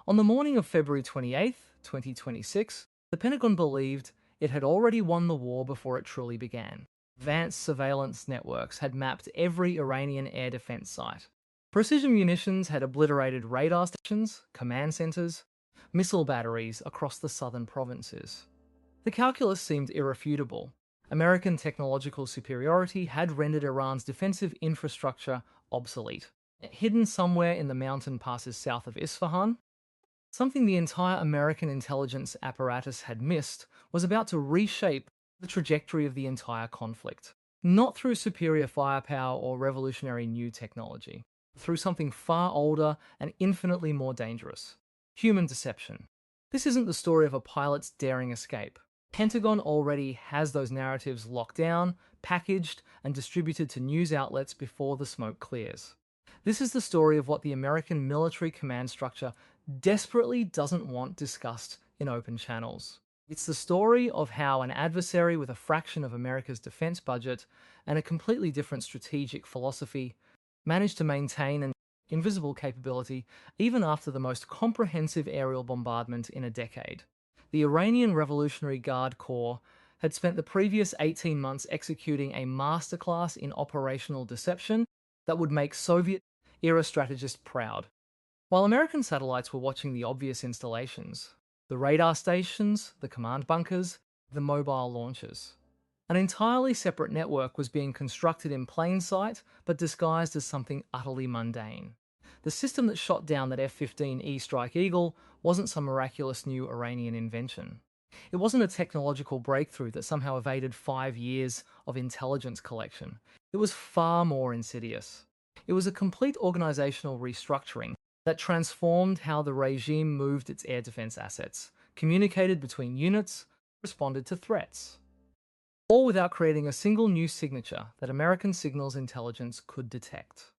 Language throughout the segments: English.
On the morning of February 28th, 2026, the Pentagon believed it had already won the war before it truly began. Advanced surveillance networks had mapped every Iranian air defense site. Precision munitions had obliterated radar stations, command centers, missile batteries across the southern provinces. The calculus seemed irrefutable. American technological superiority had rendered Iran's defensive infrastructure obsolete. Hidden somewhere in the mountain passes south of Isfahan, something the entire American intelligence apparatus had missed was about to reshape the trajectory of the entire conflict. Not through superior firepower or revolutionary new technology, through something far older and infinitely more dangerous: human deception. This isn't the story of a pilot's daring escape. Pentagon already has those narratives locked down, packaged, and distributed to news outlets before the smoke clears. This is the story of what the American military command structure desperately doesn't want discussed in open channels. It's the story of how an adversary with a fraction of America's defense budget and a completely different strategic philosophy managed to maintain an invisible capability even after the most comprehensive aerial bombardment in a decade. The Iranian Revolutionary Guard Corps had spent the previous 18 months executing a masterclass in operational deception that would make Soviet-era strategists proud. While American satellites were watching the obvious installations, the radar stations, the command bunkers, the mobile launchers, an entirely separate network was being constructed in plain sight but disguised as something utterly mundane. The system that shot down that F-15E Strike Eagle wasn't some miraculous new Iranian invention. It wasn't a technological breakthrough that somehow evaded 5 years of intelligence collection. It was far more insidious. It was a complete organizational restructuring that transformed how the regime moved its air defense assets, communicated between units, responded to threats, all without creating a single new signature that American signals intelligence could detect.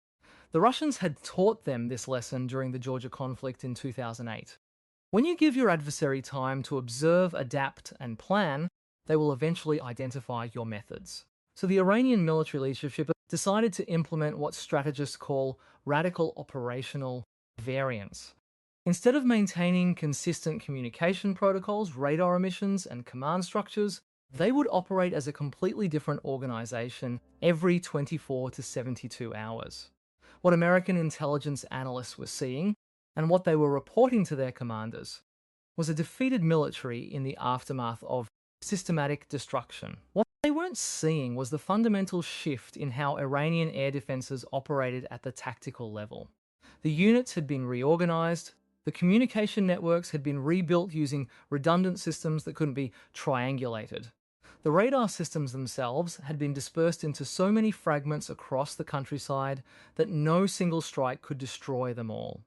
The Russians had taught them this lesson during the Georgia conflict in 2008. When you give your adversary time to observe, adapt, and plan, they will eventually identify your methods. So the Iranian military leadership decided to implement what strategists call radical operational variance. Instead of maintaining consistent communication protocols, radar emissions, and command structures, they would operate as a completely different organization every 24 to 72 hours. What American intelligence analysts were seeing, and what they were reporting to their commanders, was a defeated military in the aftermath of systematic destruction. What they weren't seeing was the fundamental shift in how Iranian air defenses operated at the tactical level. The units had been reorganized, the communication networks had been rebuilt using redundant systems that couldn't be triangulated. The radar systems themselves had been dispersed into so many fragments across the countryside that no single strike could destroy them all.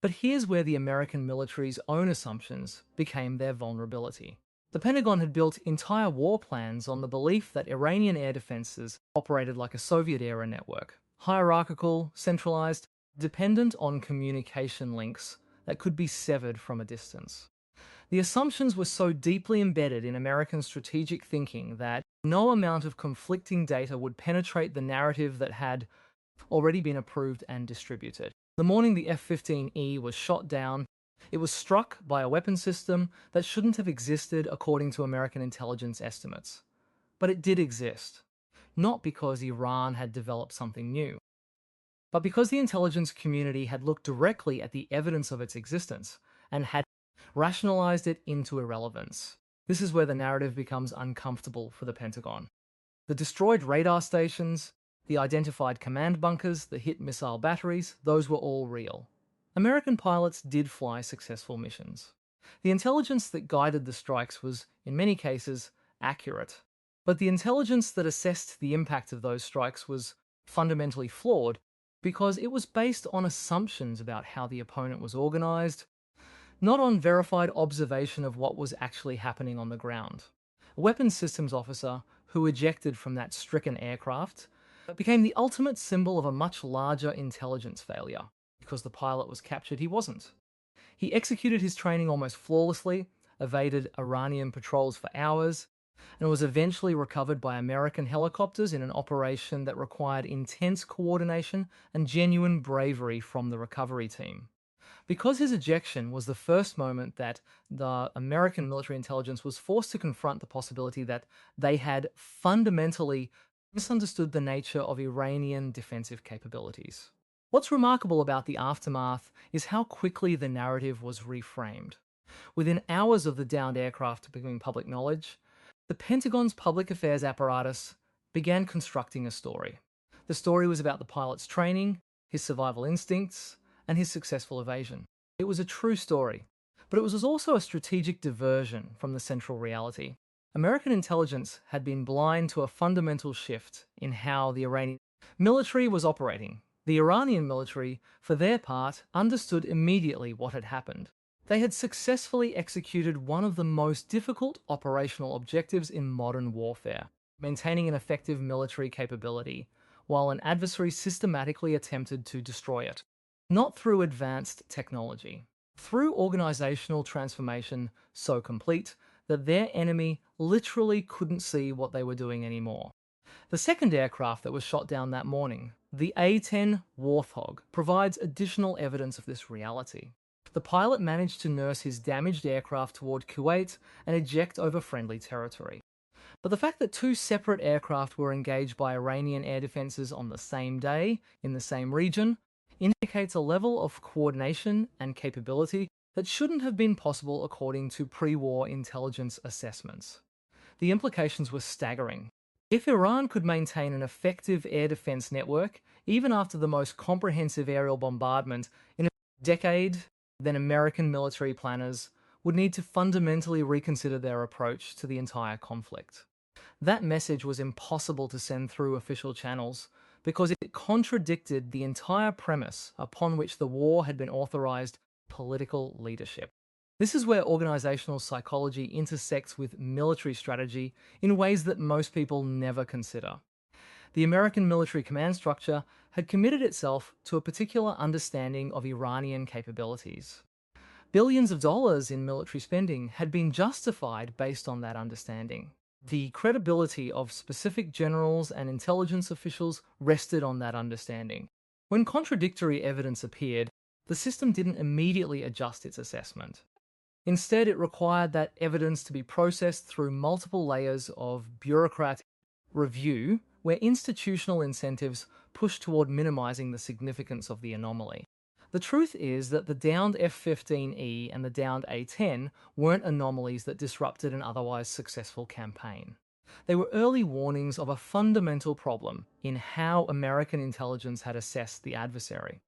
But here's where the American military's own assumptions became their vulnerability. The Pentagon had built entire war plans on the belief that Iranian air defenses operated like a Soviet-era network, hierarchical, centralized, dependent on communication links that could be severed from a distance. The assumptions were so deeply embedded in American strategic thinking that no amount of conflicting data would penetrate the narrative that had already been approved and distributed. The morning the F-15E was shot down, it was struck by a weapon system that shouldn't have existed according to American intelligence estimates. But it did exist, not because Iran had developed something new, but because the intelligence community had looked directly at the evidence of its existence and had rationalized it into irrelevance. This is where the narrative becomes uncomfortable for the Pentagon. The destroyed radar stations, the identified command bunkers, the hit missile batteries, those were all real. American pilots did fly successful missions. The intelligence that guided the strikes was, in many cases, accurate. But the intelligence that assessed the impact of those strikes was fundamentally flawed because it was based on assumptions about how the opponent was organized, not on verified observation of what was actually happening on the ground. A weapons systems officer who ejected from that stricken aircraft became the ultimate symbol of a much larger intelligence failure. Because the pilot was captured, he wasn't. He executed his training almost flawlessly, evaded Iranian patrols for hours, and was eventually recovered by American helicopters in an operation that required intense coordination and genuine bravery from the recovery team. Because his ejection was the first moment that the American military intelligence was forced to confront the possibility that they had fundamentally misunderstood the nature of Iranian defensive capabilities. What's remarkable about the aftermath is how quickly the narrative was reframed. Within hours of the downed aircraft becoming public knowledge, the Pentagon's public affairs apparatus began constructing a story. The story was about the pilot's training, his survival instincts, and his successful evasion. It was a true story, but it was also a strategic diversion from the central reality. American intelligence had been blind to a fundamental shift in how the Iranian military was operating. The Iranian military, for their part, understood immediately what had happened. They had successfully executed one of the most difficult operational objectives in modern warfare, maintaining an effective military capability, while an adversary systematically attempted to destroy it. Not through advanced technology, through organizational transformation so complete that their enemy literally couldn't see what they were doing anymore. The second aircraft that was shot down that morning, the A-10 Warthog, provides additional evidence of this reality. The pilot managed to nurse his damaged aircraft toward Kuwait and eject over friendly territory. But the fact that two separate aircraft were engaged by Iranian air defenses on the same day, in the same region, indicates a level of coordination and capability that shouldn't have been possible according to pre-war intelligence assessments. The implications were staggering. If Iran could maintain an effective air defense network, even after the most comprehensive aerial bombardment in a decade, then American military planners would need to fundamentally reconsider their approach to the entire conflict. That message was impossible to send through official channels because it contradicted the entire premise upon which the war had been authorized: political leadership. This is where organizational psychology intersects with military strategy in ways that most people never consider. The American military command structure had committed itself to a particular understanding of Iranian capabilities. Billions of dollars in military spending had been justified based on that understanding. The credibility of specific generals and intelligence officials rested on that understanding. When contradictory evidence appeared, the system didn't immediately adjust its assessment. Instead, it required that evidence to be processed through multiple layers of bureaucratic review, where institutional incentives push toward minimizing the significance of the anomaly. The truth is that the downed F-15E and the downed A-10 weren't anomalies that disrupted an otherwise successful campaign. They were early warnings of a fundamental problem in how American intelligence had assessed the adversary.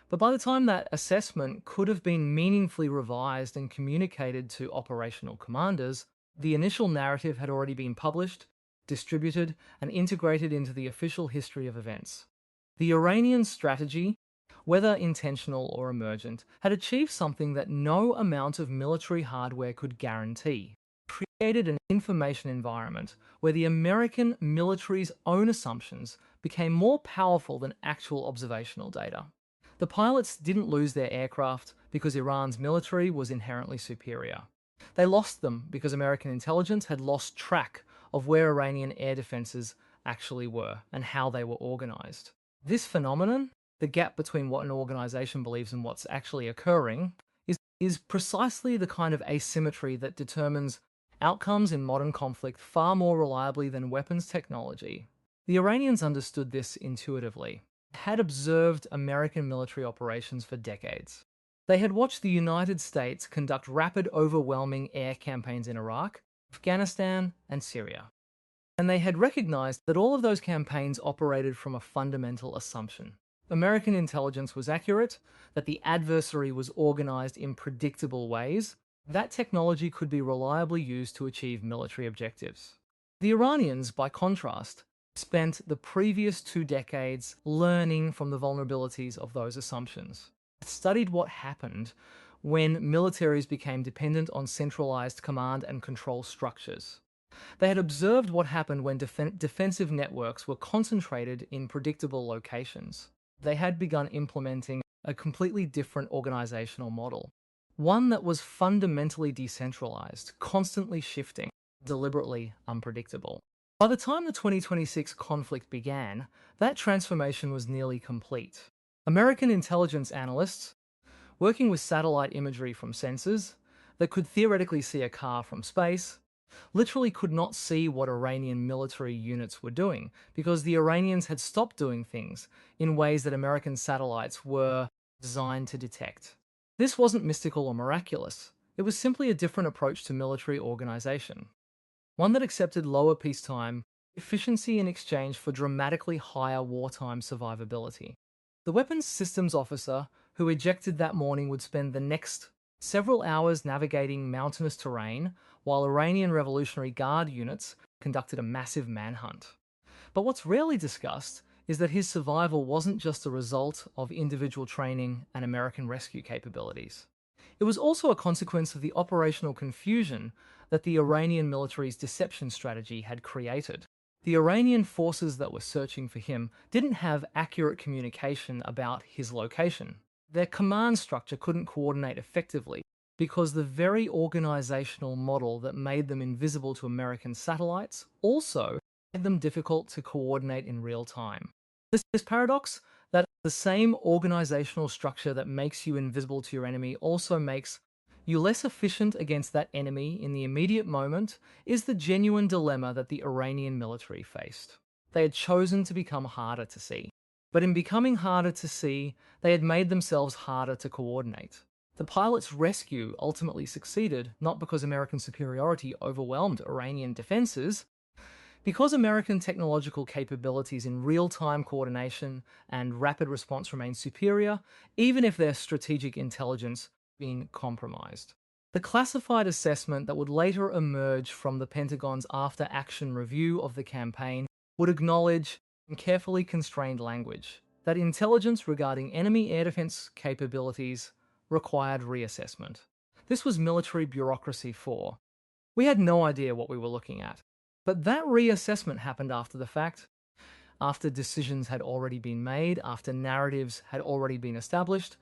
But by the time that assessment could have been meaningfully revised and communicated to operational commanders, the initial narrative had already been published, distributed, and integrated into the official history of events. The Iranian strategy, whether intentional or emergent, had achieved something that no amount of military hardware could guarantee: created an information environment where the American military's own assumptions became more powerful than actual observational data. The pilots didn't lose their aircraft because Iran's military was inherently superior. They lost them because American intelligence had lost track of where Iranian air defenses actually were and how they were organized. This phenomenon, the gap between what an organization believes and what's actually occurring, is precisely the kind of asymmetry that determines outcomes in modern conflict far more reliably than weapons technology. The Iranians understood this intuitively, had observed American military operations for decades. They had watched the United States conduct rapid, overwhelming air campaigns in Iraq, Afghanistan, and Syria. And they had recognized that all of those campaigns operated from a fundamental assumption. American intelligence was accurate, that the adversary was organized in predictable ways, that technology could be reliably used to achieve military objectives. The Iranians, by contrast, spent the previous 2 decades learning from the vulnerabilities of those assumptions. Studied what happened when militaries became dependent on centralized command and control structures. They had observed what happened when defensive networks were concentrated in predictable locations. They had begun implementing a completely different organizational model, one that was fundamentally decentralized, constantly shifting, deliberately unpredictable. By the time the 2026 conflict began, that transformation was nearly complete. American intelligence analysts working with satellite imagery from sensors that could theoretically see a car from space, literally could not see what Iranian military units were doing because the Iranians had stopped doing things in ways that American satellites were designed to detect. This wasn't mystical or miraculous. It was simply a different approach to military organization, one that accepted lower peacetime efficiency in exchange for dramatically higher wartime survivability. The weapons systems officer who ejected that morning would spend the next several hours navigating mountainous terrain while Iranian Revolutionary Guard units conducted a massive manhunt. But what's rarely discussed is that his survival wasn't just a result of individual training and American rescue capabilities. It was also a consequence of the operational confusion that the Iranian military's deception strategy had created. The Iranian forces that were searching for him didn't have accurate communication about his location. Their command structure couldn't coordinate effectively because the very organizational model that made them invisible to American satellites also made them difficult to coordinate in real time. This paradox that the same organizational structure that makes you invisible to your enemy also makes you less efficient against that enemy in the immediate moment is the genuine dilemma that the Iranian military faced. They had chosen to become harder to see. But in becoming harder to see, they had made themselves harder to coordinate. The pilots' rescue ultimately succeeded not because American superiority overwhelmed Iranian defenses, because American technological capabilities in real-time coordination and rapid response remained superior, even if their strategic intelligence been compromised. The classified assessment that would later emerge from the Pentagon's after-action review of the campaign would acknowledge, in carefully constrained language, that intelligence regarding enemy air defense capabilities required reassessment. This was military bureaucracy 4. We had no idea what we were looking at. But that reassessment happened after the fact, after decisions had already been made, after narratives had already been established,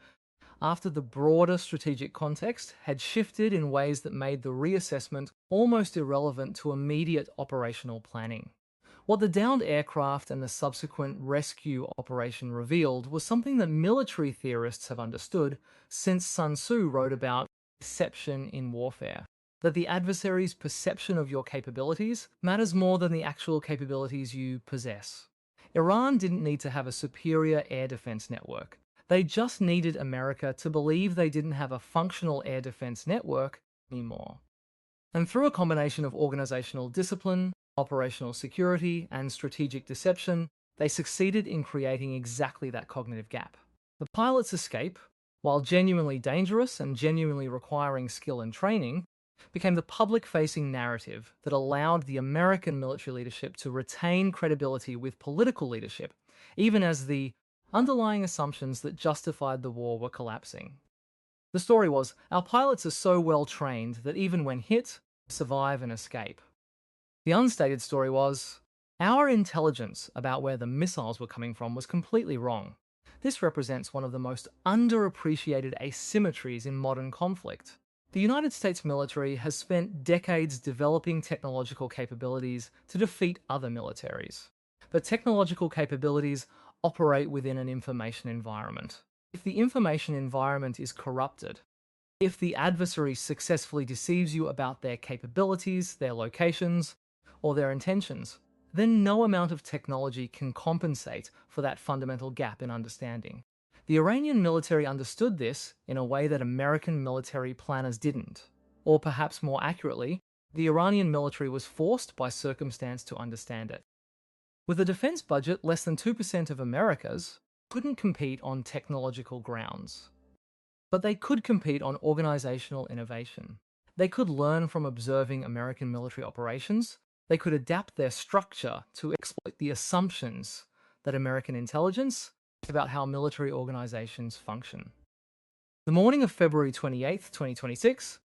after the broader strategic context had shifted in ways that made the reassessment almost irrelevant to immediate operational planning. What the downed aircraft and the subsequent rescue operation revealed was something that military theorists have understood since Sun Tzu wrote about deception in warfare. That the adversary's perception of your capabilities matters more than the actual capabilities you possess. Iran didn't need to have a superior air defense network. They just needed America to believe they didn't have a functional air defense network anymore. And through a combination of organizational discipline, operational security, and strategic deception, they succeeded in creating exactly that cognitive gap. The pilot's escape, while genuinely dangerous and genuinely requiring skill and training, became the public-facing narrative that allowed the American military leadership to retain credibility with political leadership, even as the underlying assumptions that justified the war were collapsing. The story was, our pilots are so well trained that even when hit, survive and escape. The unstated story was, our intelligence about where the missiles were coming from was completely wrong. This represents one of the most underappreciated asymmetries in modern conflict. The United States military has spent decades developing technological capabilities to defeat other militaries. But technological capabilities operate within an information environment. If the information environment is corrupted, if the adversary successfully deceives you about their capabilities, their locations, or their intentions, then no amount of technology can compensate for that fundamental gap in understanding. The Iranian military understood this in a way that American military planners didn't. Or perhaps more accurately, the Iranian military was forced by circumstance to understand it. With a defense budget less than 2% of America's, couldn't compete on technological grounds. But they could compete on organizational innovation. They could learn from observing American military operations. They could adapt their structure to exploit the assumptions that American intelligence about how military organizations function. The morning of February 28, 2026,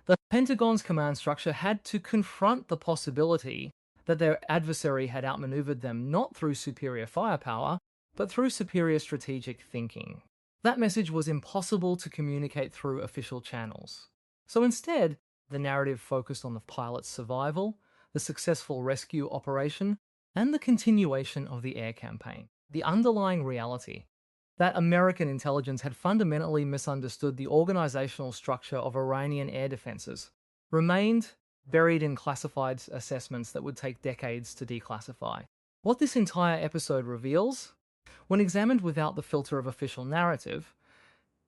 the Pentagon's command structure had to confront the possibility that their adversary had outmaneuvered them not through superior firepower, but through superior strategic thinking. That message was impossible to communicate through official channels. So instead, the narrative focused on the pilot's survival, the successful rescue operation, and the continuation of the air campaign. The underlying reality that American intelligence had fundamentally misunderstood the organizational structure of Iranian air defenses remained buried in classified assessments that would take decades to declassify. What this entire episode reveals, when examined without the filter of official narrative,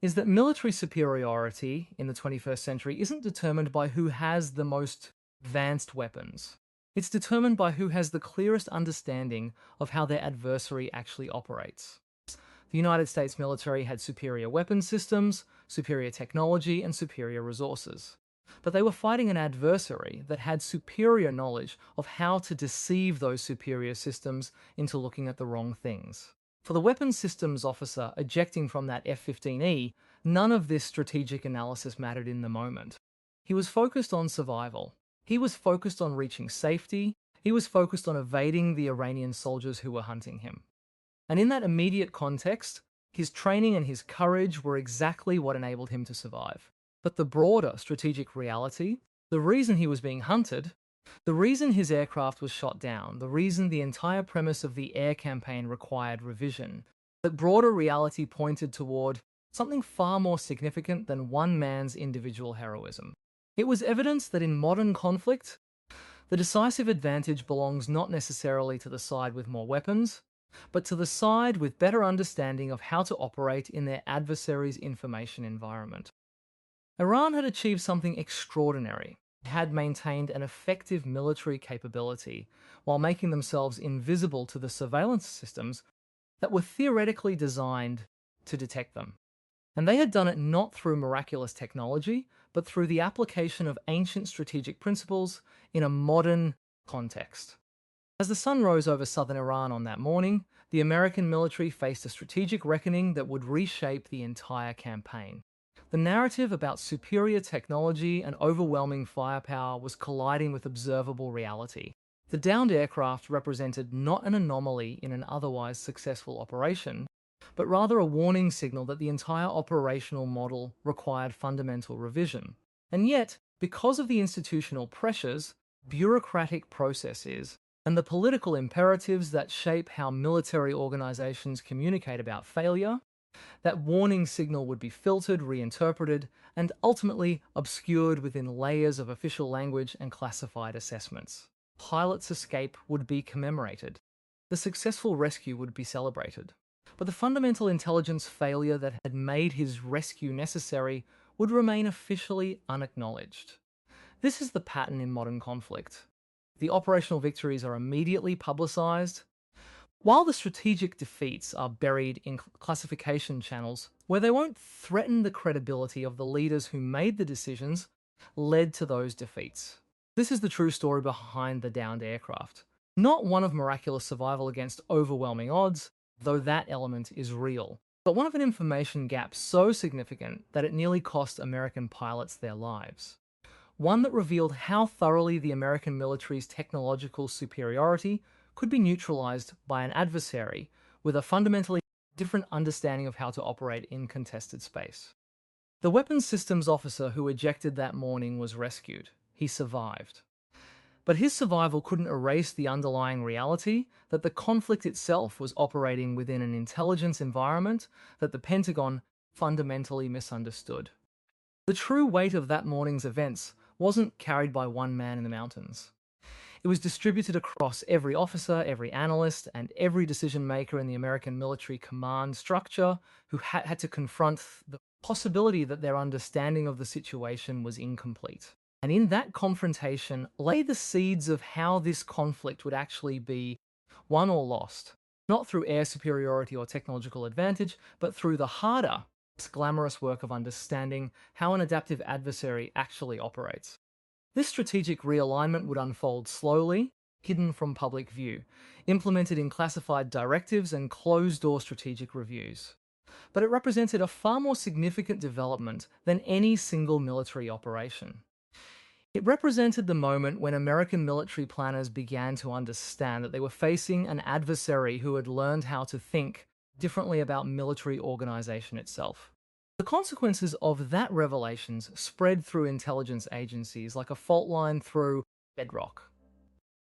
is that military superiority in the 21st century isn't determined by who has the most advanced weapons. It's determined by who has the clearest understanding of how their adversary actually operates. The United States military had superior weapons systems, superior technology, and superior resources. But they were fighting an adversary that had superior knowledge of how to deceive those superior systems into looking at the wrong things. For the weapons systems officer ejecting from that F-15E, none of this strategic analysis mattered in the moment. He was focused on survival. He was focused on reaching safety. He was focused on evading the Iranian soldiers who were hunting him. And in that immediate context, his training and his courage were exactly what enabled him to survive. But the broader strategic reality, the reason he was being hunted, the reason his aircraft was shot down, the reason the entire premise of the air campaign required revision, that broader reality pointed toward something far more significant than one man's individual heroism. It was evidence that in modern conflict, the decisive advantage belongs not necessarily to the side with more weapons, but to the side with better understanding of how to operate in their adversary's information environment. Iran had achieved something extraordinary. It had maintained an effective military capability while making themselves invisible to the surveillance systems that were theoretically designed to detect them. And they had done it not through miraculous technology, but through the application of ancient strategic principles in a modern context. As the sun rose over southern Iran on that morning, the American military faced a strategic reckoning that would reshape the entire campaign. The narrative about superior technology and overwhelming firepower was colliding with observable reality. The downed aircraft represented not an anomaly in an otherwise successful operation, but rather a warning signal that the entire operational model required fundamental revision. And yet, because of the institutional pressures, bureaucratic processes, and the political imperatives that shape how military organizations communicate about failure, that warning signal would be filtered, reinterpreted, and ultimately obscured within layers of official language and classified assessments. Pilot's escape would be commemorated. The successful rescue would be celebrated. But the fundamental intelligence failure that had made his rescue necessary would remain officially unacknowledged. This is the pattern in modern conflict. The operational victories are immediately publicized, while the strategic defeats are buried in classification channels where they won't threaten the credibility of the leaders who made the decisions led to those defeats. This is the true story behind the downed aircraft. Not one of miraculous survival against overwhelming odds, though that element is real, but one of an information gap so significant that it nearly cost American pilots their lives. One that revealed how thoroughly the American military's technological superiority could be neutralized by an adversary with a fundamentally different understanding of how to operate in contested space. The weapons systems officer who ejected that morning was rescued. He survived. But his survival couldn't erase the underlying reality that the conflict itself was operating within an intelligence environment that the Pentagon fundamentally misunderstood. The true weight of that morning's events wasn't carried by one man in the mountains. It was distributed across every officer, every analyst, and every decision maker in the American military command structure who had to confront the possibility that their understanding of the situation was incomplete. And in that confrontation lay the seeds of how this conflict would actually be won or lost, not through air superiority or technological advantage, but through the harder, less glamorous work of understanding how an adaptive adversary actually operates. This strategic realignment would unfold slowly, hidden from public view, implemented in classified directives and closed-door strategic reviews. But it represented a far more significant development than any single military operation. It represented the moment when American military planners began to understand that they were facing an adversary who had learned how to think differently about military organization itself. The consequences of that revelations spread through intelligence agencies like a fault line through bedrock.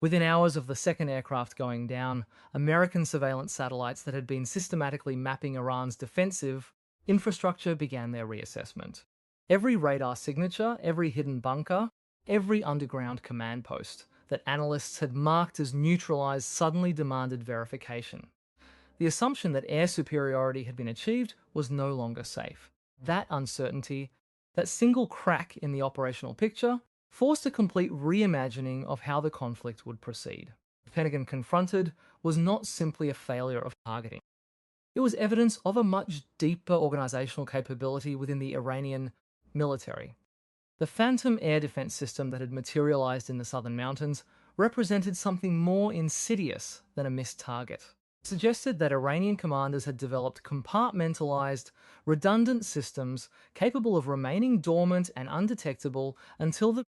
Within hours of the second aircraft going down, American surveillance satellites that had been systematically mapping Iran's defensive infrastructure began their reassessment. Every radar signature, every hidden bunker, every underground command post that analysts had marked as neutralized suddenly demanded verification. The assumption that air superiority had been achieved was no longer safe. That uncertainty, that single crack in the operational picture, forced a complete reimagining of how the conflict would proceed. The Pentagon confronted was not simply a failure of targeting. It was evidence of a much deeper organizational capability within the Iranian military. The Phantom air defense system that had materialized in the southern mountains represented something more insidious than a missed target. It suggested that Iranian commanders had developed compartmentalized, redundant systems capable of remaining dormant and undetectable until the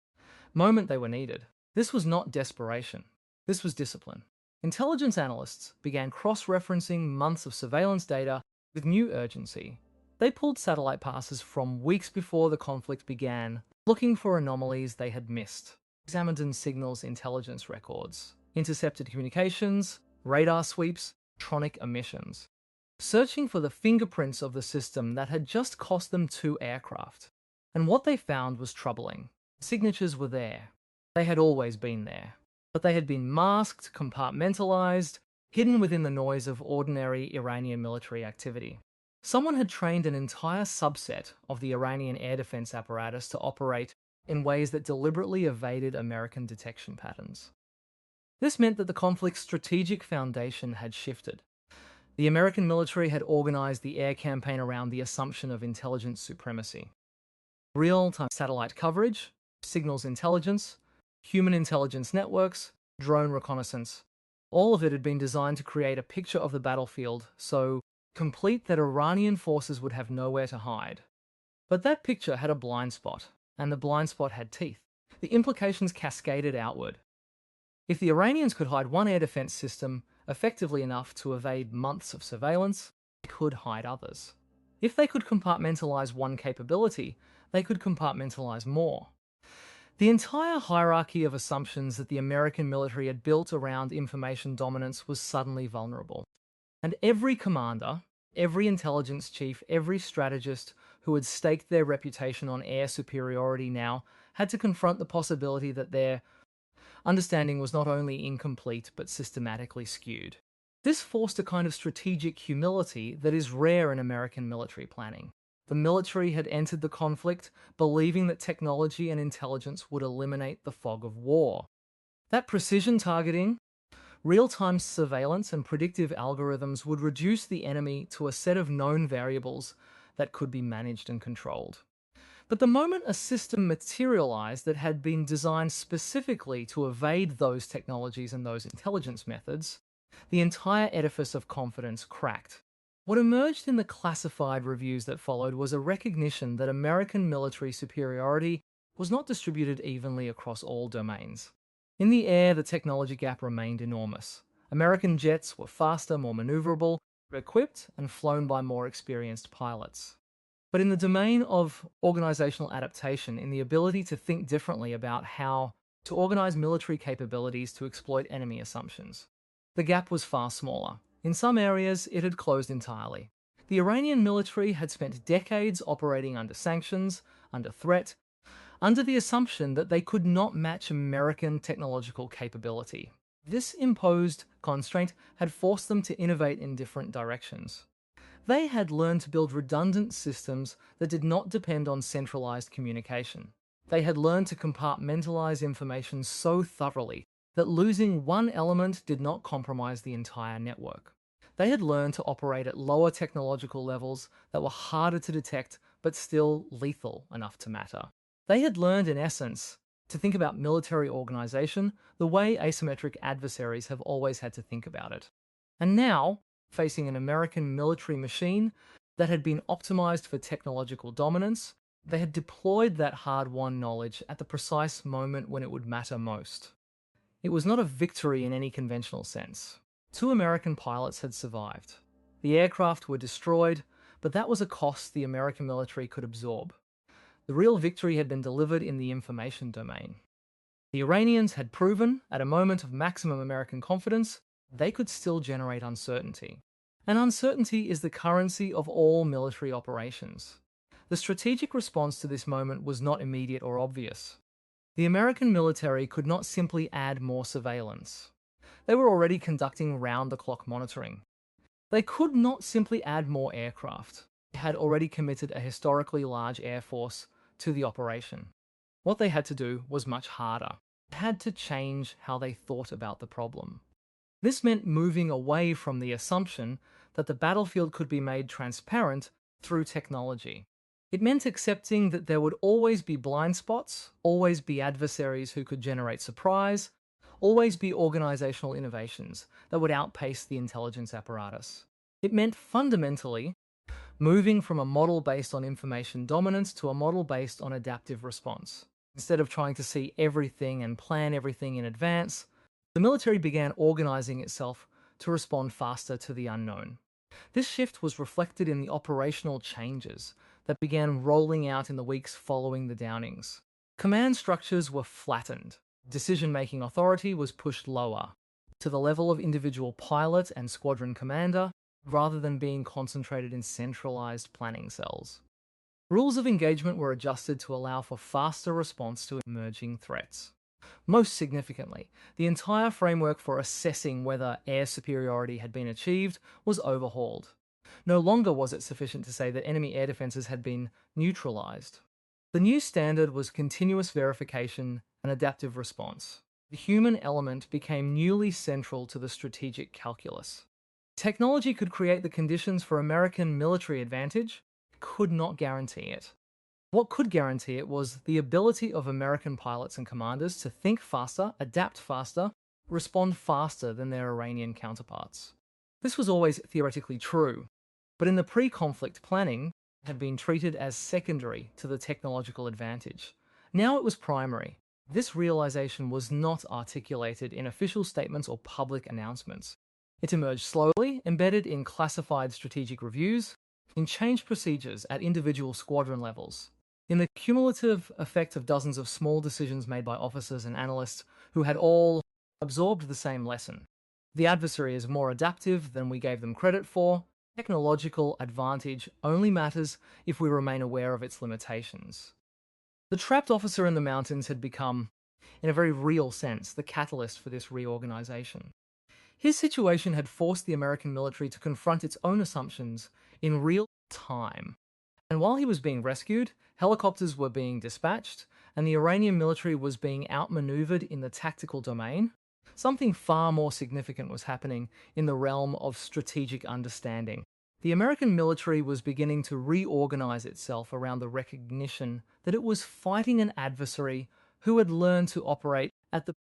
moment they were needed. This was not desperation. This was discipline. Intelligence analysts began cross-referencing months of surveillance data with new urgency. They pulled satellite passes from weeks before the conflict began, looking for anomalies they had missed, examined in signals intelligence records, intercepted communications, radar sweeps, electronic emissions, searching for the fingerprints of the system that had just cost them 2 aircraft. And what they found was troubling. Signatures were there. They had always been there. But they had been masked, compartmentalized, hidden within the noise of ordinary Iranian military activity. Someone had trained an entire subset of the Iranian air defense apparatus to operate in ways that deliberately evaded American detection patterns. This meant that the conflict's strategic foundation had shifted. The American military had organized the air campaign around the assumption of intelligence supremacy. Real-time satellite coverage, signals intelligence, human intelligence networks, drone reconnaissance. All of it had been designed to create a picture of the battlefield so complete that Iranian forces would have nowhere to hide. But that picture had a blind spot, and the blind spot had teeth. The implications cascaded outward. If the Iranians could hide one air defense system effectively enough to evade months of surveillance, they could hide others. If they could compartmentalize one capability, they could compartmentalize more. The entire hierarchy of assumptions that the American military had built around information dominance was suddenly vulnerable. And every commander, every intelligence chief, every strategist who had staked their reputation on air superiority now had to confront the possibility that their understanding was not only incomplete but systematically skewed. This forced a kind of strategic humility that is rare in American military planning. The military had entered the conflict believing that technology and intelligence would eliminate the fog of war. That precision targeting, real-time surveillance and predictive algorithms would reduce the enemy to a set of known variables that could be managed and controlled. But the moment a system materialized that had been designed specifically to evade those technologies and those intelligence methods, the entire edifice of confidence cracked. What emerged in the classified reviews that followed was a recognition that American military superiority was not distributed evenly across all domains. In the air, the technology gap remained enormous. American jets were faster, more maneuverable, equipped, and flown by more experienced pilots. But in the domain of organizational adaptation, in the ability to think differently about how to organize military capabilities to exploit enemy assumptions, the gap was far smaller. In some areas, it had closed entirely. The Iranian military had spent decades operating under sanctions, under threat, under the assumption that they could not match American technological capability. This imposed constraint had forced them to innovate in different directions. They had learned to build redundant systems that did not depend on centralized communication. They had learned to compartmentalize information so thoroughly that losing one element did not compromise the entire network. They had learned to operate at lower technological levels that were harder to detect but still lethal enough to matter. They had learned, in essence, to think about military organization the way asymmetric adversaries have always had to think about it. And now, facing an American military machine that had been optimized for technological dominance, they had deployed that hard-won knowledge at the precise moment when it would matter most. It was not a victory in any conventional sense. 2 American pilots had survived. The aircraft were destroyed, but that was a cost the American military could absorb. The real victory had been delivered in the information domain. The Iranians had proven, at a moment of maximum American confidence, they could still generate uncertainty. And uncertainty is the currency of all military operations. The strategic response to this moment was not immediate or obvious. The American military could not simply add more surveillance. They were already conducting round-the-clock monitoring. They could not simply add more aircraft. They had already committed a historically large air force to the operation. What they had to do was much harder. They had to change how they thought about the problem. This meant moving away from the assumption that the battlefield could be made transparent through technology. It meant accepting that there would always be blind spots, always be adversaries who could generate surprise, always be organizational innovations that would outpace the intelligence apparatus. It meant fundamentally moving from a model based on information dominance to a model based on adaptive response. Instead of trying to see everything and plan everything in advance, the military began organizing itself to respond faster to the unknown. This shift was reflected in the operational changes that began rolling out in the weeks following the downings. Command structures were flattened. Decision-making authority was pushed lower, to the level of individual pilot and squadron commander, rather than being concentrated in centralized planning cells. Rules of engagement were adjusted to allow for faster response to emerging threats. Most significantly, the entire framework for assessing whether air superiority had been achieved was overhauled. No longer was it sufficient to say that enemy air defenses had been neutralized. The new standard was continuous verification and adaptive response. The human element became newly central to the strategic calculus. Technology could create the conditions for American military advantage, could not guarantee it. What could guarantee it was the ability of American pilots and commanders to think faster, adapt faster, respond faster than their Iranian counterparts. This was always theoretically true, but in the pre-conflict planning, it had been treated as secondary to the technological advantage. Now it was primary. This realization was not articulated in official statements or public announcements. It emerged slowly, embedded in classified strategic reviews, in change procedures at individual squadron levels, in the cumulative effect of dozens of small decisions made by officers and analysts who had all absorbed the same lesson. The adversary is more adaptive than we gave them credit for. Technological advantage only matters if we remain aware of its limitations. The trapped officer in the mountains had become, in a very real sense, the catalyst for this reorganization. His situation had forced the American military to confront its own assumptions in real time. And while he was being rescued, helicopters were being dispatched, and the Iranian military was being outmaneuvered in the tactical domain, something far more significant was happening in the realm of strategic understanding. The American military was beginning to reorganize itself around the recognition that it was fighting an adversary who had learned to operate at the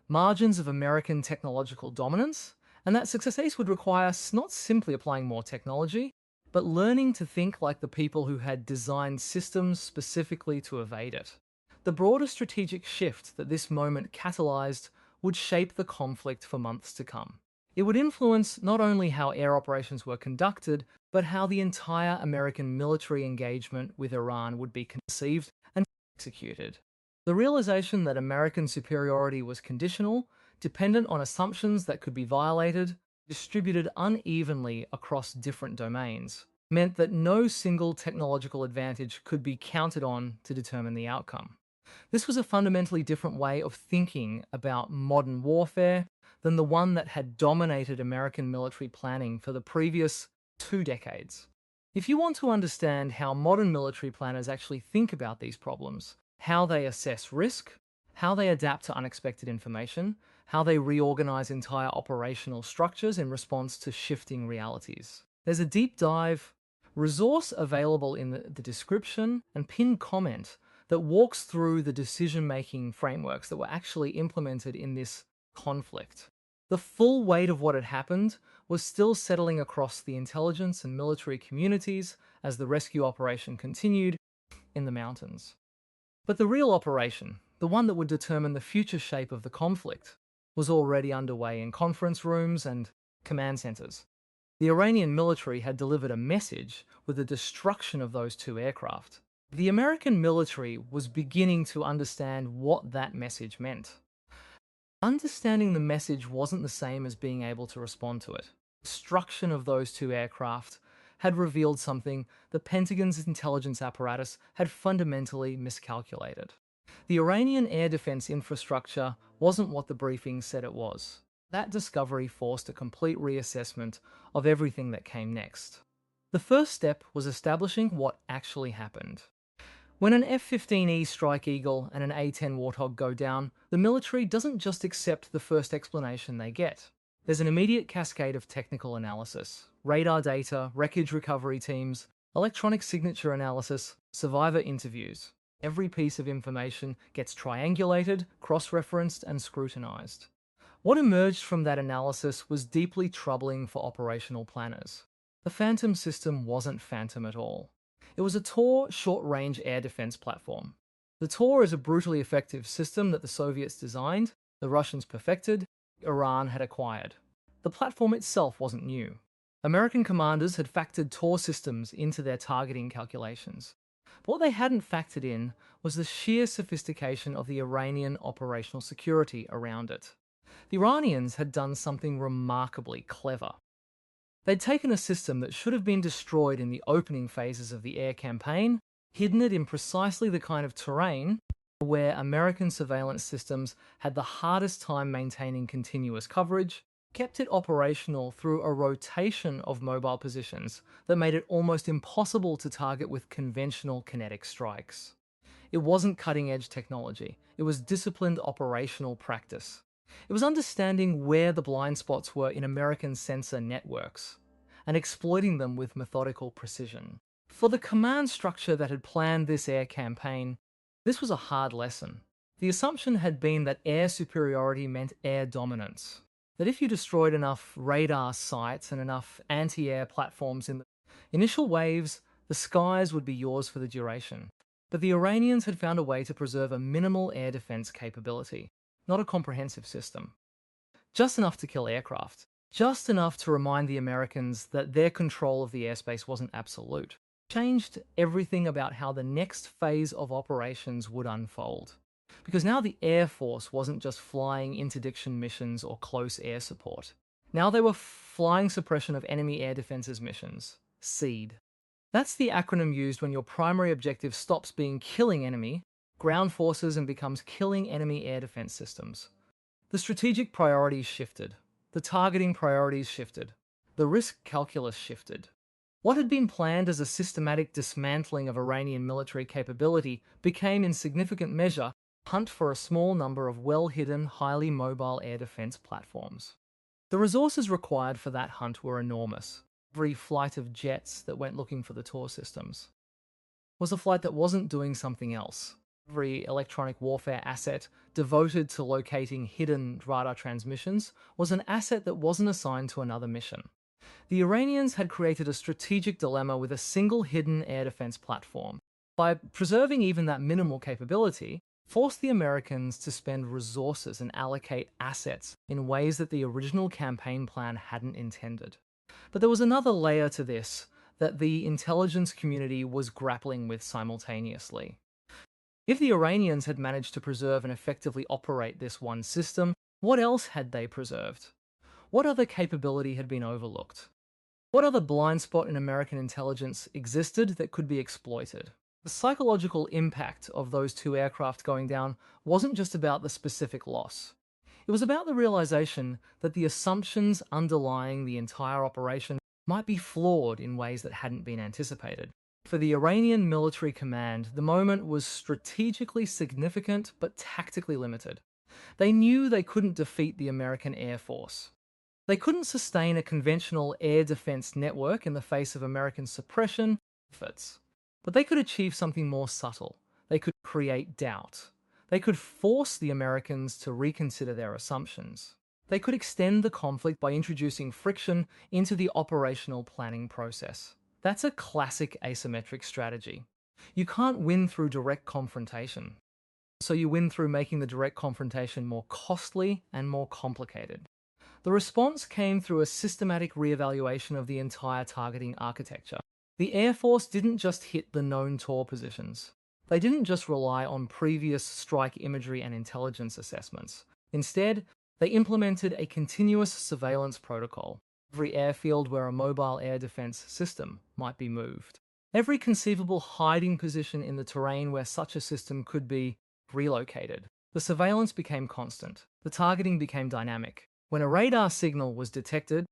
margins of American technological dominance, and that success would require not simply applying more technology, but learning to think like the people who had designed systems specifically to evade it. The broader strategic shift that this moment catalyzed would shape the conflict for months to come. It would influence not only how air operations were conducted, but how the entire American military engagement with Iran would be conceived and executed. The realization that American superiority was conditional, dependent on assumptions that could be violated, distributed unevenly across different domains, meant that no single technological advantage could be counted on to determine the outcome. This was a fundamentally different way of thinking about modern warfare than the one that had dominated American military planning for the previous 2 decades. If you want to understand how modern military planners actually think about these problems, how they assess risk, how they adapt to unexpected information, how they reorganize entire operational structures in response to shifting realities, there's a deep dive resource available in the description and pinned comment that walks through the decision-making frameworks that were actually implemented in this conflict. The full weight of what had happened was still settling across the intelligence and military communities as the rescue operation continued in the mountains. But the real operation, the one that would determine the future shape of the conflict, was already underway in conference rooms and command centers. The Iranian military had delivered a message with the destruction of those 2 aircraft. The American military was beginning to understand what that message meant. Understanding the message wasn't the same as being able to respond to it. Destruction of those two aircraft had revealed something the Pentagon's intelligence apparatus had fundamentally miscalculated. The Iranian air defense infrastructure wasn't what the briefing said it was. That discovery forced a complete reassessment of everything that came next. The first step was establishing what actually happened. When an F-15E Strike Eagle and an A-10 Warthog go down, the military doesn't just accept the first explanation they get. There's an immediate cascade of technical analysis, radar data, wreckage recovery teams, electronic signature analysis, survivor interviews. Every piece of information gets triangulated, cross-referenced, and scrutinized. What emerged from that analysis was deeply troubling for operational planners. The Phantom system wasn't Phantom at all. It was a Tor short-range air defense platform. The Tor is a brutally effective system that the Soviets designed, the Russians perfected, Iran had acquired. The platform itself wasn't new. American commanders had factored Tor systems into their targeting calculations. But what they hadn't factored in was the sheer sophistication of the Iranian operational security around it. The Iranians had done something remarkably clever. They'd taken a system that should have been destroyed in the opening phases of the air campaign, hidden it in precisely the kind of terrain where American surveillance systems had the hardest time maintaining continuous coverage, kept it operational through a rotation of mobile positions that made it almost impossible to target with conventional kinetic strikes. It wasn't cutting-edge technology, it was disciplined operational practice. It was understanding where the blind spots were in American sensor networks and exploiting them with methodical precision. For the command structure that had planned this air campaign, this was a hard lesson. The assumption had been that air superiority meant air dominance, that if you destroyed enough radar sites and enough anti-air platforms in the initial waves, the skies would be yours for the duration. But the Iranians had found a way to preserve a minimal air defense capability, not a comprehensive system. Just enough to kill aircraft. Just enough to remind the Americans that their control of the airspace wasn't absolute. Changed everything about how the next phase of operations would unfold. Because now the Air Force wasn't just flying interdiction missions or close air support. Now they were flying suppression of enemy air defenses missions. SEAD. That's the acronym used when your primary objective stops being killing enemy ground forces and becomes killing enemy air defense systems. The strategic priorities shifted. The targeting priorities shifted. The risk calculus shifted. What had been planned as a systematic dismantling of Iranian military capability became in significant measure a hunt for a small number of well-hidden, highly mobile air defense platforms. The resources required for that hunt were enormous. Every flight of jets that went looking for the Tor systems was a flight that wasn't doing something else. Every electronic warfare asset devoted to locating hidden radar transmissions was an asset that wasn't assigned to another mission. The Iranians had created a strategic dilemma with a single hidden air defense platform. By preserving even that minimal capability, forced the Americans to spend resources and allocate assets in ways that the original campaign plan hadn't intended. But there was another layer to this that the intelligence community was grappling with simultaneously. If the Iranians had managed to preserve and effectively operate this one system, what else had they preserved? What other capability had been overlooked? What other blind spot in American intelligence existed that could be exploited? The psychological impact of those two aircraft going down wasn't just about the specific loss. It was about the realization that the assumptions underlying the entire operation might be flawed in ways that hadn't been anticipated. For the Iranian military command, the moment was strategically significant but tactically limited. They knew they couldn't defeat the American Air Force. They couldn't sustain a conventional air defense network in the face of American suppression efforts. But they could achieve something more subtle. They could create doubt. They could force the Americans to reconsider their assumptions. They could extend the conflict by introducing friction into the operational planning process. That's a classic asymmetric strategy. You can't win through direct confrontation. So you win through making the direct confrontation more costly and more complicated. The response came through a systematic reevaluation of the entire targeting architecture. The Air Force didn't just hit the known TOR positions. They didn't just rely on previous strike imagery and intelligence assessments. Instead, they implemented a continuous surveillance protocol, every airfield where a mobile air defense system might be moved. Every conceivable hiding position in the terrain where such a system could be relocated. The surveillance became constant. The targeting became dynamic. When a radar signal was detected,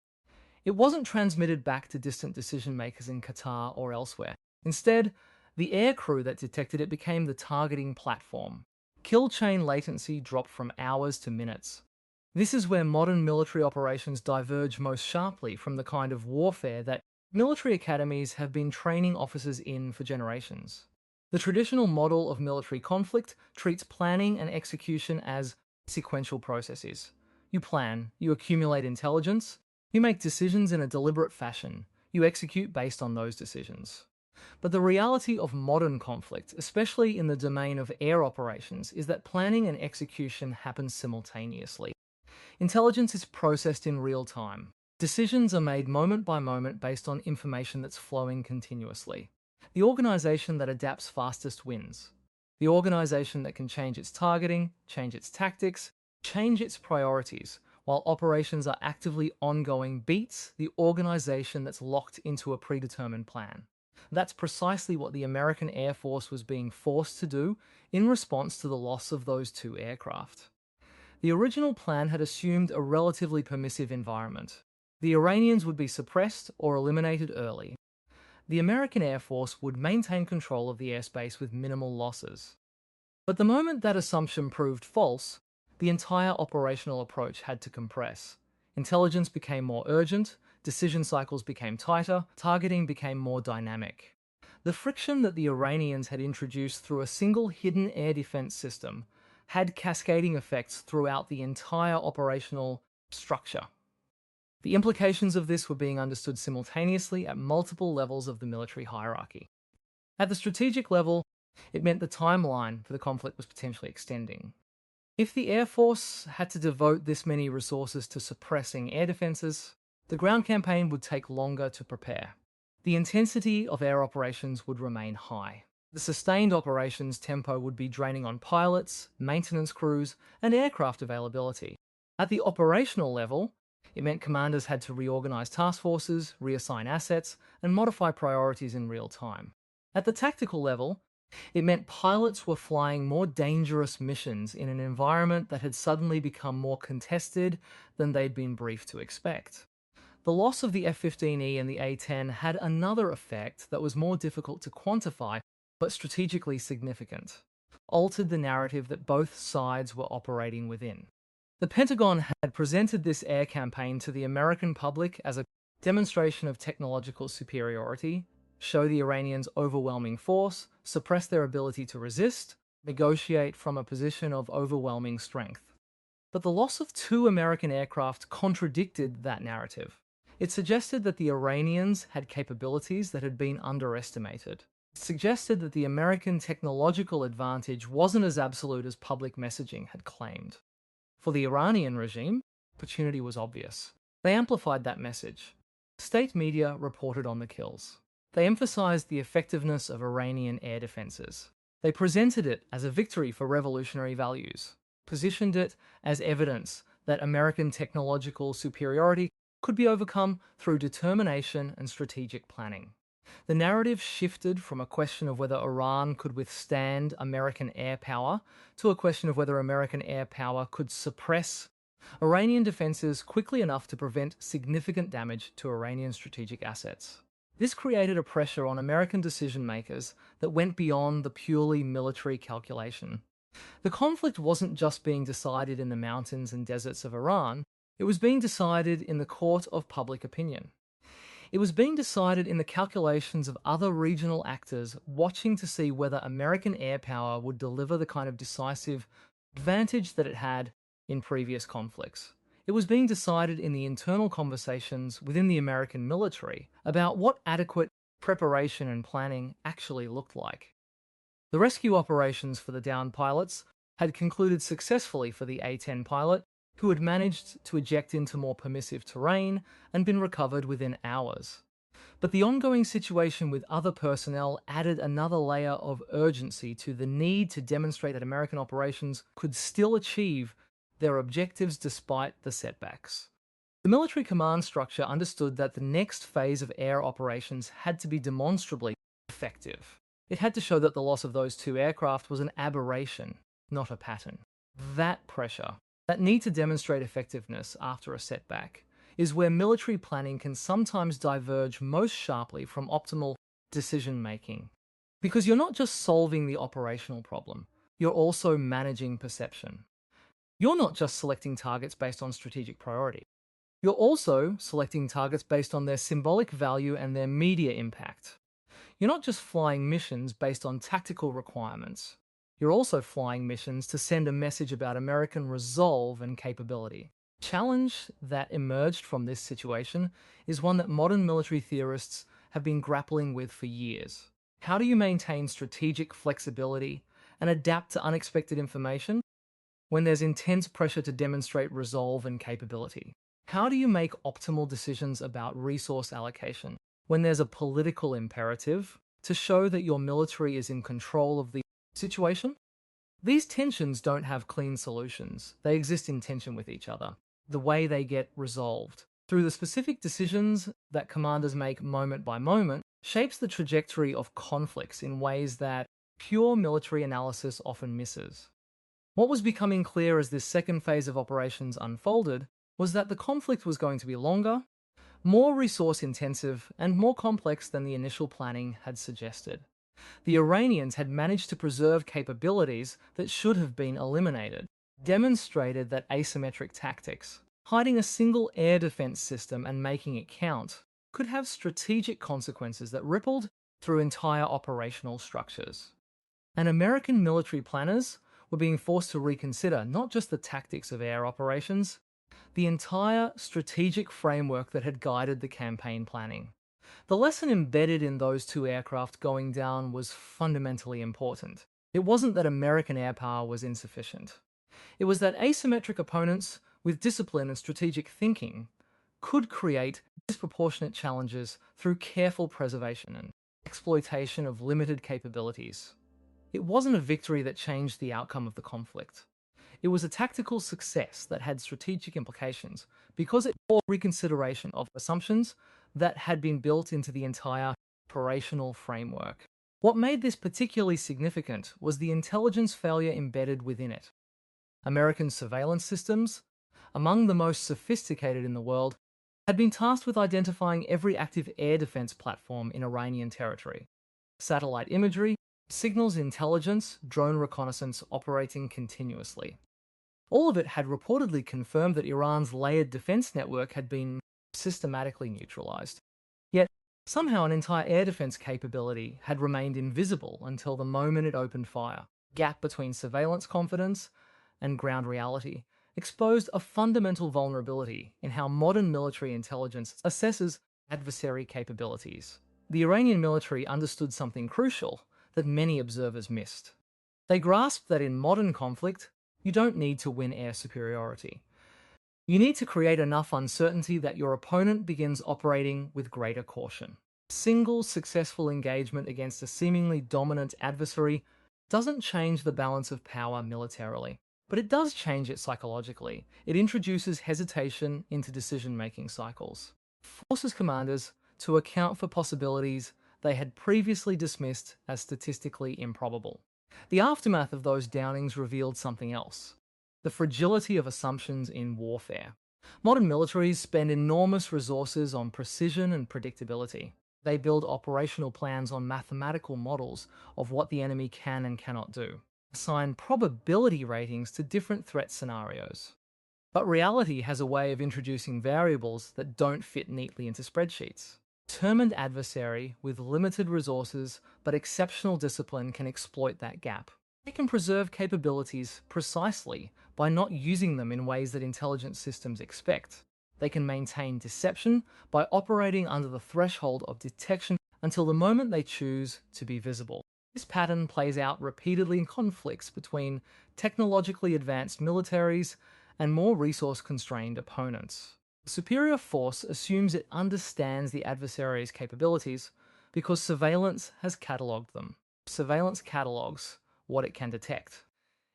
it wasn't transmitted back to distant decision makers in Qatar or elsewhere. Instead, the air crew that detected it became the targeting platform. Kill chain latency dropped from hours to minutes. This is where modern military operations diverge most sharply from the kind of warfare that military academies have been training officers in for generations. The traditional model of military conflict treats planning and execution as sequential processes. You plan, you accumulate intelligence, you make decisions in a deliberate fashion, you execute based on those decisions. But the reality of modern conflict, especially in the domain of air operations, is that planning and execution happen simultaneously. Intelligence is processed in real time. Decisions are made moment by moment based on information that's flowing continuously. The organization that adapts fastest wins. The organization that can change its targeting, change its tactics, change its priorities, while operations are actively ongoing, beats the organization that's locked into a predetermined plan. That's precisely what the American Air Force was being forced to do in response to the loss of those two aircraft. The original plan had assumed a relatively permissive environment. The Iranians would be suppressed or eliminated early. The American Air Force would maintain control of the airspace with minimal losses. But the moment that assumption proved false, the entire operational approach had to compress. Intelligence became more urgent, decision cycles became tighter, targeting became more dynamic. The friction that the Iranians had introduced through a single hidden air defense system had cascading effects throughout the entire operational structure. The implications of this were being understood simultaneously at multiple levels of the military hierarchy. At the strategic level, it meant the timeline for the conflict was potentially extending. If the Air Force had to devote this many resources to suppressing air defenses, the ground campaign would take longer to prepare. The intensity of air operations would remain high. The sustained operations tempo would be draining on pilots, maintenance crews, and aircraft availability. At the operational level, it meant commanders had to reorganize task forces, reassign assets, and modify priorities in real time. At the tactical level, it meant pilots were flying more dangerous missions in an environment that had suddenly become more contested than they'd been briefed to expect. The loss of the F-15E and the A-10 had another effect that was more difficult to quantify, but strategically significant. Altered the narrative that both sides were operating within. The Pentagon had presented this air campaign to the American public as a demonstration of technological superiority, show the Iranians overwhelming force, suppress their ability to resist, negotiate from a position of overwhelming strength. But the loss of two American aircraft contradicted that narrative. It suggested that the Iranians had capabilities that had been underestimated. It suggested that the American technological advantage wasn't as absolute as public messaging had claimed. For the Iranian regime, opportunity was obvious. They amplified that message. State media reported on the kills. They emphasized the effectiveness of Iranian air defenses. They presented it as a victory for revolutionary values, positioned it as evidence that American technological superiority could be overcome through determination and strategic planning. The narrative shifted from a question of whether Iran could withstand American air power to a question of whether American air power could suppress Iranian defenses quickly enough to prevent significant damage to Iranian strategic assets. This created a pressure on American decision makers that went beyond the purely military calculation. The conflict wasn't just being decided in the mountains and deserts of Iran, it was being decided in the court of public opinion. It was being decided in the calculations of other regional actors watching to see whether American air power would deliver the kind of decisive advantage that it had in previous conflicts. It was being decided in the internal conversations within the American military about what adequate preparation and planning actually looked like. The rescue operations for the downed pilots had concluded successfully for the A-10 pilot, who had managed to eject into more permissive terrain and been recovered within hours. But the ongoing situation with other personnel added another layer of urgency to the need to demonstrate that American operations could still achieve their objectives despite the setbacks. The military command structure understood that the next phase of air operations had to be demonstrably effective. It had to show that the loss of those two aircraft was an aberration, not a pattern. That pressure, that need to demonstrate effectiveness after a setback, is where military planning can sometimes diverge most sharply from optimal decision making. Because you're not just solving the operational problem, you're also managing perception. You're not just selecting targets based on strategic priority. You're also selecting targets based on their symbolic value and their media impact. You're not just flying missions based on tactical requirements. You're also flying missions to send a message about American resolve and capability. The challenge that emerged from this situation is one that modern military theorists have been grappling with for years. How do you maintain strategic flexibility and adapt to unexpected information when there's intense pressure to demonstrate resolve and capability? How do you make optimal decisions about resource allocation when there's a political imperative to show that your military is in control of the situation? These tensions don't have clean solutions. They exist in tension with each other. The way they get resolved through the specific decisions that commanders make moment by moment shapes the trajectory of conflicts in ways that pure military analysis often misses. What was becoming clear as this second phase of operations unfolded was that the conflict was going to be longer, more resource intensive, and more complex than the initial planning had suggested. The Iranians had managed to preserve capabilities that should have been eliminated, demonstrated that asymmetric tactics, hiding a single air defense system and making it count, could have strategic consequences that rippled through entire operational structures. And American military planners were being forced to reconsider not just the tactics of air operations, the entire strategic framework that had guided the campaign planning. The lesson embedded in those two aircraft going down was fundamentally important. It wasn't that American air power was insufficient. It was that asymmetric opponents with discipline and strategic thinking could create disproportionate challenges through careful preservation and exploitation of limited capabilities. It wasn't a victory that changed the outcome of the conflict. It was a tactical success that had strategic implications because it brought reconsideration of assumptions that had been built into the entire operational framework. What made this particularly significant was the intelligence failure embedded within it. American surveillance systems, among the most sophisticated in the world, had been tasked with identifying every active air defense platform in Iranian territory. Satellite imagery, signals intelligence, drone reconnaissance operating continuously. All of it had reportedly confirmed that Iran's layered defense network had been systematically neutralized. Yet, somehow an entire air defense capability had remained invisible until the moment it opened fire. Gap between surveillance confidence and ground reality exposed a fundamental vulnerability in how modern military intelligence assesses adversary capabilities. The Iranian military understood something crucial that many observers missed. They grasped that in modern conflict, you don't need to win air superiority. You need to create enough uncertainty that your opponent begins operating with greater caution. Single successful engagement against a seemingly dominant adversary doesn't change the balance of power militarily, but it does change it psychologically. It introduces hesitation into decision-making cycles, forces commanders to account for possibilities they had previously dismissed as statistically improbable. The aftermath of those downings revealed something else: the fragility of assumptions in warfare. Modern militaries spend enormous resources on precision and predictability. They build operational plans on mathematical models of what the enemy can and cannot do, assign probability ratings to different threat scenarios. But reality has a way of introducing variables that don't fit neatly into spreadsheets. A determined adversary with limited resources but exceptional discipline can exploit that gap. They can preserve capabilities precisely by not using them in ways that intelligence systems expect. They can maintain deception by operating under the threshold of detection until the moment they choose to be visible. This pattern plays out repeatedly in conflicts between technologically advanced militaries and more resource-constrained opponents. Superior force assumes it understands the adversary's capabilities because surveillance has catalogued them. Surveillance catalogues what it can detect.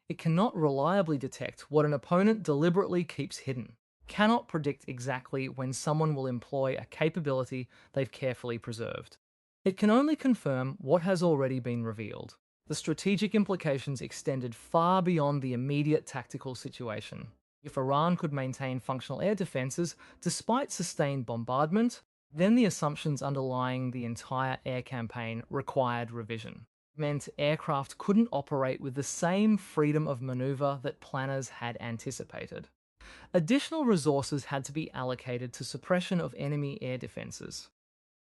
It cannot reliably detect what an opponent deliberately keeps hidden, cannot predict exactly when someone will employ a capability they've carefully preserved. It can only confirm what has already been revealed. The strategic implications extended far beyond the immediate tactical situation. If Iran could maintain functional air defenses despite sustained bombardment, then the assumptions underlying the entire air campaign required revision. It meant aircraft couldn't operate with the same freedom of maneuver that planners had anticipated. Additional resources had to be allocated to suppression of enemy air defenses.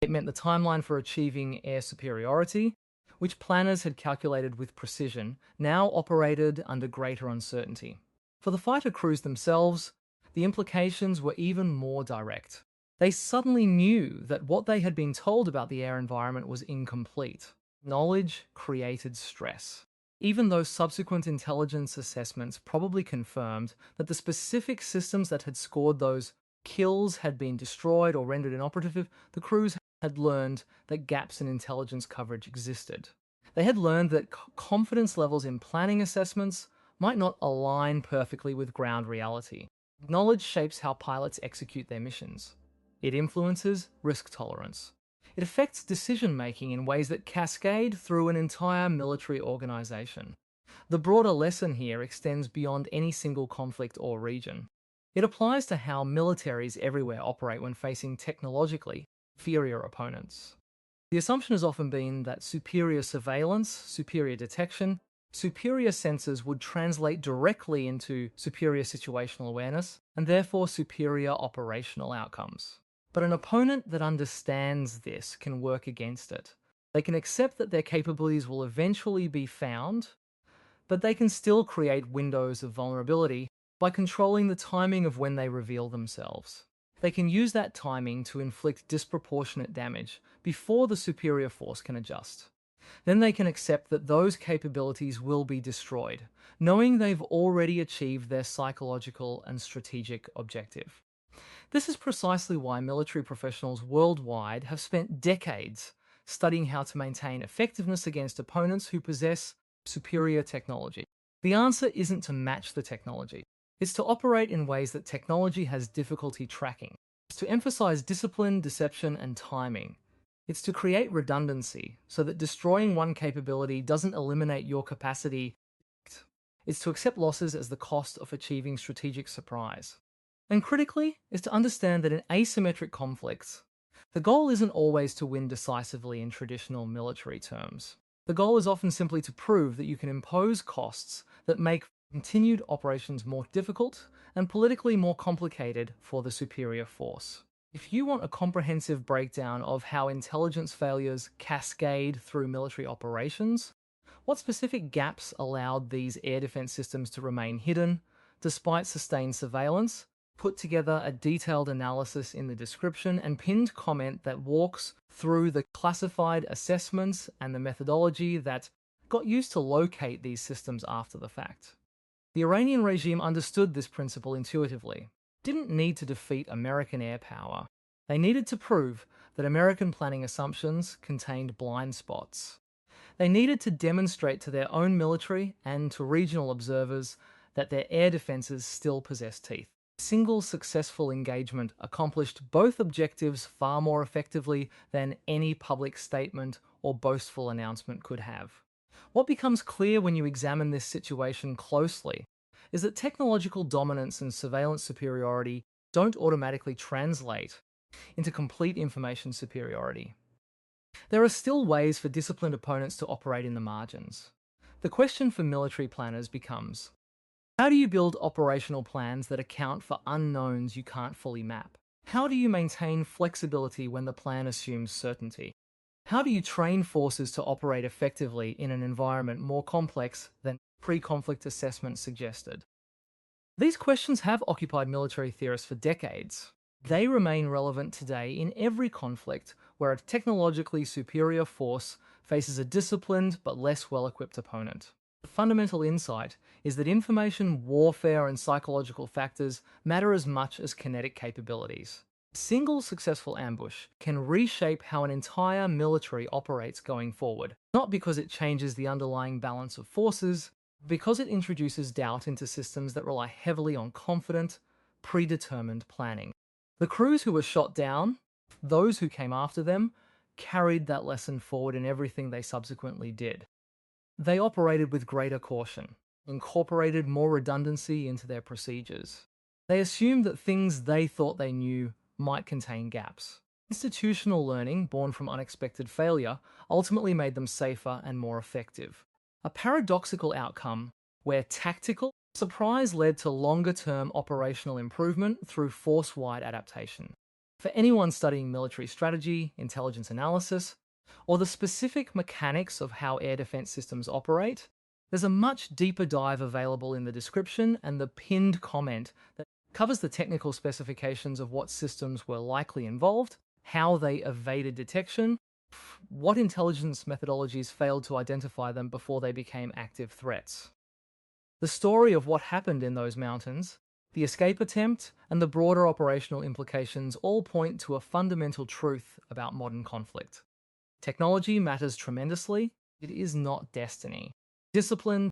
It meant the timeline for achieving air superiority, which planners had calculated with precision, now operated under greater uncertainty. For the fighter crews themselves, the implications were even more direct. They suddenly knew that what they had been told about the air environment was incomplete. Knowledge created stress. Even though subsequent intelligence assessments probably confirmed that the specific systems that had scored those kills had been destroyed or rendered inoperative, the crews had learned that gaps in intelligence coverage existed. They had learned that confidence levels in planning assessments might not align perfectly with ground reality. Knowledge shapes how pilots execute their missions. It influences risk tolerance. It affects decision making in ways that cascade through an entire military organization. The broader lesson here extends beyond any single conflict or region. It applies to how militaries everywhere operate when facing technologically inferior opponents. The assumption has often been that superior surveillance, superior detection, superior sensors would translate directly into superior situational awareness and therefore superior operational outcomes. But an opponent that understands this can work against it. They can accept that their capabilities will eventually be found, but they can still create windows of vulnerability by controlling the timing of when they reveal themselves. They can use that timing to inflict disproportionate damage before the superior force can adjust. Then they can accept that those capabilities will be destroyed, knowing they've already achieved their psychological and strategic objective. This is precisely why military professionals worldwide have spent decades studying how to maintain effectiveness against opponents who possess superior technology. The answer isn't to match the technology. It's to operate in ways that technology has difficulty tracking. It's to emphasize discipline, deception, and timing. It's to create redundancy so that destroying one capability doesn't eliminate your capacity. It's to accept losses as the cost of achieving strategic surprise. And critically, is to understand that in asymmetric conflicts, the goal isn't always to win decisively in traditional military terms. The goal is often simply to prove that you can impose costs that make continued operations more difficult and politically more complicated for the superior force. If you want a comprehensive breakdown of how intelligence failures cascade through military operations, what specific gaps allowed these air defense systems to remain hidden despite sustained surveillance, put together a detailed analysis in the description and pinned comment that walks through the classified assessments and the methodology that got used to locate these systems after the fact. The Iranian regime understood this principle intuitively. Didn't need to defeat American air power. They needed to prove that American planning assumptions contained blind spots. They needed to demonstrate to their own military and to regional observers that their air defenses still possess teeth. Single successful engagement accomplished both objectives far more effectively than any public statement or boastful announcement could have. What becomes clear when you examine this situation closely is that technological dominance and surveillance superiority don't automatically translate into complete information superiority. There are still ways for disciplined opponents to operate in the margins. The question for military planners becomes, how do you build operational plans that account for unknowns you can't fully map? How do you maintain flexibility when the plan assumes certainty? How do you train forces to operate effectively in an environment more complex than pre-conflict assessment suggested? These questions have occupied military theorists for decades. They remain relevant today in every conflict where a technologically superior force faces a disciplined but less well-equipped opponent. The fundamental insight is that information warfare and psychological factors matter as much as kinetic capabilities. A single successful ambush can reshape how an entire military operates going forward, not because it changes the underlying balance of forces, but because it introduces doubt into systems that rely heavily on confident, predetermined planning. The crews who were shot down, those who came after them, carried that lesson forward in everything they subsequently did. They operated with greater caution, incorporated more redundancy into their procedures. They assumed that things they thought they knew might contain gaps. Institutional learning, born from unexpected failure, ultimately made them safer and more effective. A paradoxical outcome where tactical surprise led to longer-term operational improvement through force-wide adaptation. For anyone studying military strategy, intelligence analysis, or the specific mechanics of how air defense systems operate, there's a much deeper dive available in the description and the pinned comment that covers the technical specifications of what systems were likely involved, how they evaded detection, what intelligence methodologies failed to identify them before they became active threats. The story of what happened in those mountains, the escape attempt, and the broader operational implications all point to a fundamental truth about modern conflict. Technology matters tremendously. It is not destiny. Discipline,